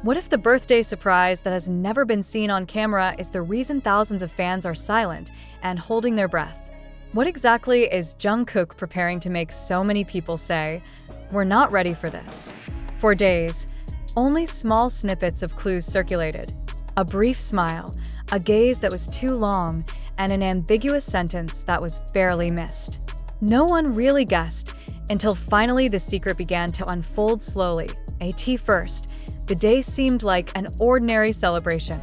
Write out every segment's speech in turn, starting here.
What if the birthday surprise that has never been seen on camera is the reason thousands of fans are silent and holding their breath? What exactly is Jungkook preparing to make so many people say, "We're not ready for this"? For days, only small snippets of clues circulated. A brief smile, a gaze that was too long, and an ambiguous sentence that was barely missed. No one really guessed until finally the secret began to unfold slowly. At first, the day seemed like an ordinary celebration.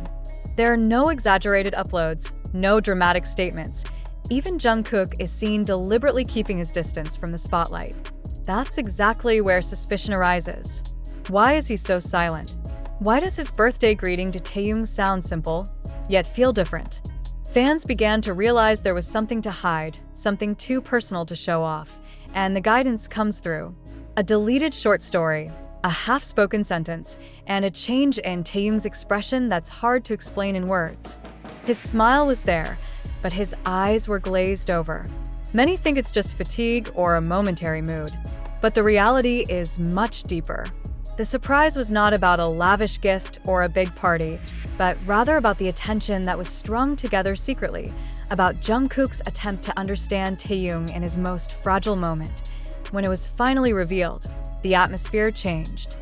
There are no exaggerated uploads, no dramatic statements. Even Jungkook is seen deliberately keeping his distance from the spotlight. That's exactly where suspicion arises. Why is he so silent? Why does his birthday greeting to Taehyung sound simple, yet feel different? Fans began to realize there was something to hide, something too personal to show off, and the guidance comes through. A deleted short story, a half-spoken sentence, and a change in Taehyung's expression that's hard to explain in words. His smile was there, but his eyes were glazed over. Many think it's just fatigue or a momentary mood, but the reality is much deeper. The surprise was not about a lavish gift or a big party, but rather about the attention that was strung together secretly, about Jungkook's attempt to understand Taehyung in his most fragile moment. When it was finally revealed, the atmosphere changed.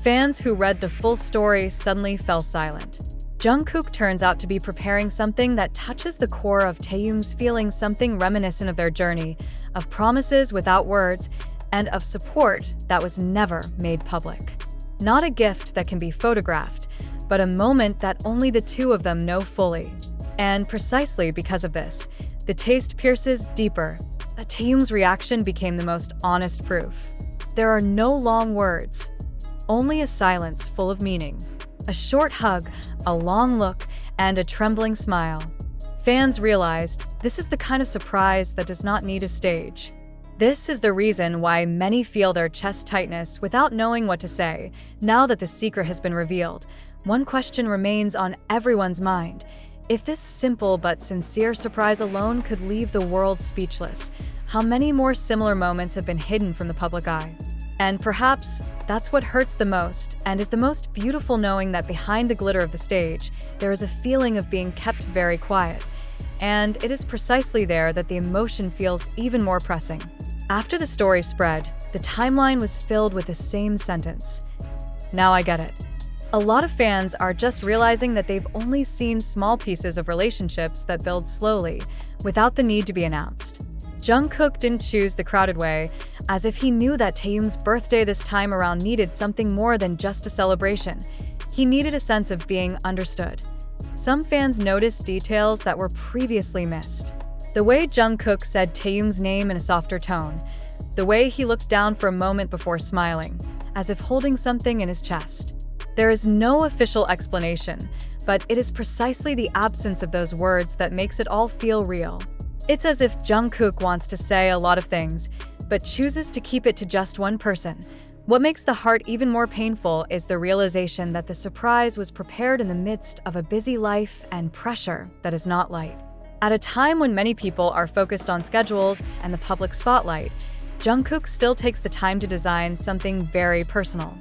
Fans who read the full story suddenly fell silent. Jungkook turns out to be preparing something that touches the core of Taehyung's feelings, something reminiscent of their journey, of promises without words, and of support that was never made public. Not a gift that can be photographed, but a moment that only the two of them know fully. And precisely because of this, the taste pierces deeper. Taehyung's reaction became the most honest proof. There are no long words, only a silence full of meaning. A short hug, a long look, and a trembling smile. Fans realized this is the kind of surprise that does not need a stage. This is the reason why many feel their chest tightness without knowing what to say. Now that the secret has been revealed, one question remains on everyone's mind. If this simple but sincere surprise alone could leave the world speechless, how many more similar moments have been hidden from the public eye? And perhaps that's what hurts the most and is the most beautiful, knowing that behind the glitter of the stage, there is a feeling of being kept very quiet. And it is precisely there that the emotion feels even more pressing. After the story spread, the timeline was filled with the same sentence. Now I get it. A lot of fans are just realizing that they've only seen small pieces of relationships that build slowly, without the need to be announced. Jungkook didn't choose the crowded way, as if he knew that Taehyung's birthday this time around needed something more than just a celebration. He needed a sense of being understood. Some fans noticed details that were previously missed. The way Jungkook said Taehyung's name in a softer tone, the way he looked down for a moment before smiling, as if holding something in his chest. There is no official explanation, but it is precisely the absence of those words that makes it all feel real. It's as if Jungkook wants to say a lot of things, but chooses to keep it to just one person. What makes the heart even more painful is the realization that the surprise was prepared in the midst of a busy life and pressure that is not light. At a time when many people are focused on schedules and the public spotlight, Jungkook still takes the time to design something very personal.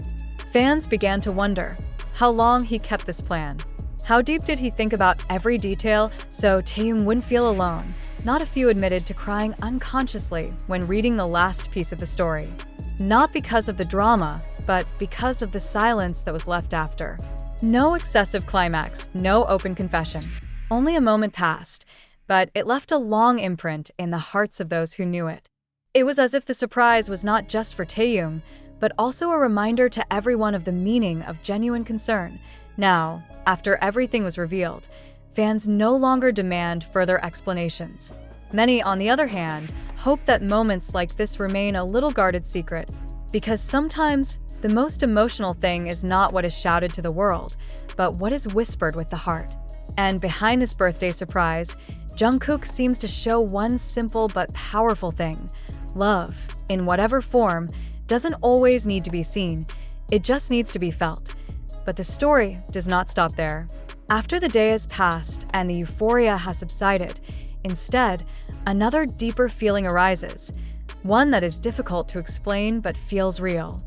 Fans began to wonder how long he kept this plan. How deep did he think about every detail so Taehyung wouldn't feel alone? Not a few admitted to crying unconsciously when reading the last piece of the story. Not because of the drama, but because of the silence that was left after. No excessive climax, no open confession. Only a moment passed, but it left a long imprint in the hearts of those who knew it. It was as if the surprise was not just for Taehyung, but also a reminder to everyone of the meaning of genuine concern. Now, after everything was revealed, fans no longer demand further explanations. Many, on the other hand, hope that moments like this remain a little guarded secret, because sometimes the most emotional thing is not what is shouted to the world, but what is whispered with the heart. And behind this birthday surprise, Jungkook seems to show one simple but powerful thing. Love, in whatever form, doesn't always need to be seen. It just needs to be felt. But the story does not stop there. After the day has passed and the euphoria has subsided, instead, another deeper feeling arises, one that is difficult to explain but feels real.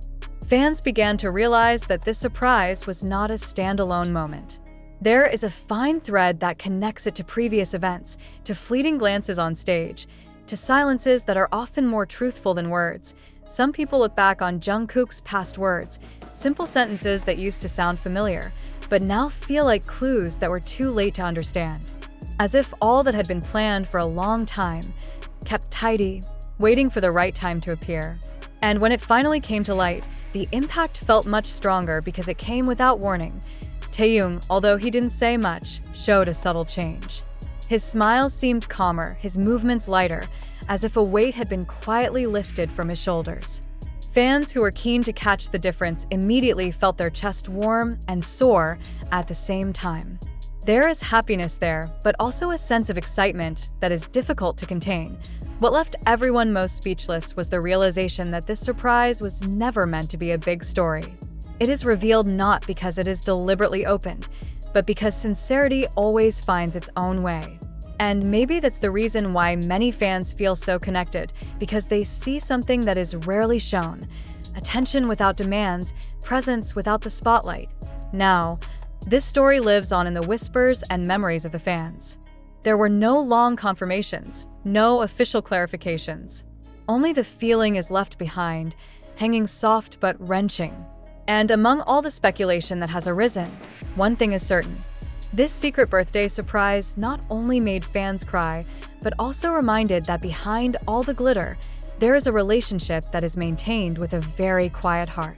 Fans began to realize that this surprise was not a standalone moment. There is a fine thread that connects it to previous events, to fleeting glances on stage, to silences that are often more truthful than words. Some people look back on Jungkook's past words, simple sentences that used to sound familiar, but now feel like clues that were too late to understand. As if all that had been planned for a long time, kept tidy, waiting for the right time to appear. And when it finally came to light, the impact felt much stronger because it came without warning. Taehyung, although he didn't say much, showed a subtle change. His smile seemed calmer, his movements lighter, as if a weight had been quietly lifted from his shoulders. Fans who were keen to catch the difference immediately felt their chest warm and soar at the same time. There is happiness there, but also a sense of excitement that is difficult to contain. What left everyone most speechless was the realization that this surprise was never meant to be a big story. It is revealed not because it is deliberately opened, but because sincerity always finds its own way. And maybe that's the reason why many fans feel so connected, because they see something that is rarely shown. Attention without demands, presence without the spotlight. Now, this story lives on in the whispers and memories of the fans. There were no long confirmations, no official clarifications. Only the feeling is left behind, hanging soft but wrenching. And among all the speculation that has arisen, one thing is certain. This secret birthday surprise not only made fans cry, but also reminded that behind all the glitter, there is a relationship that is maintained with a very quiet heart.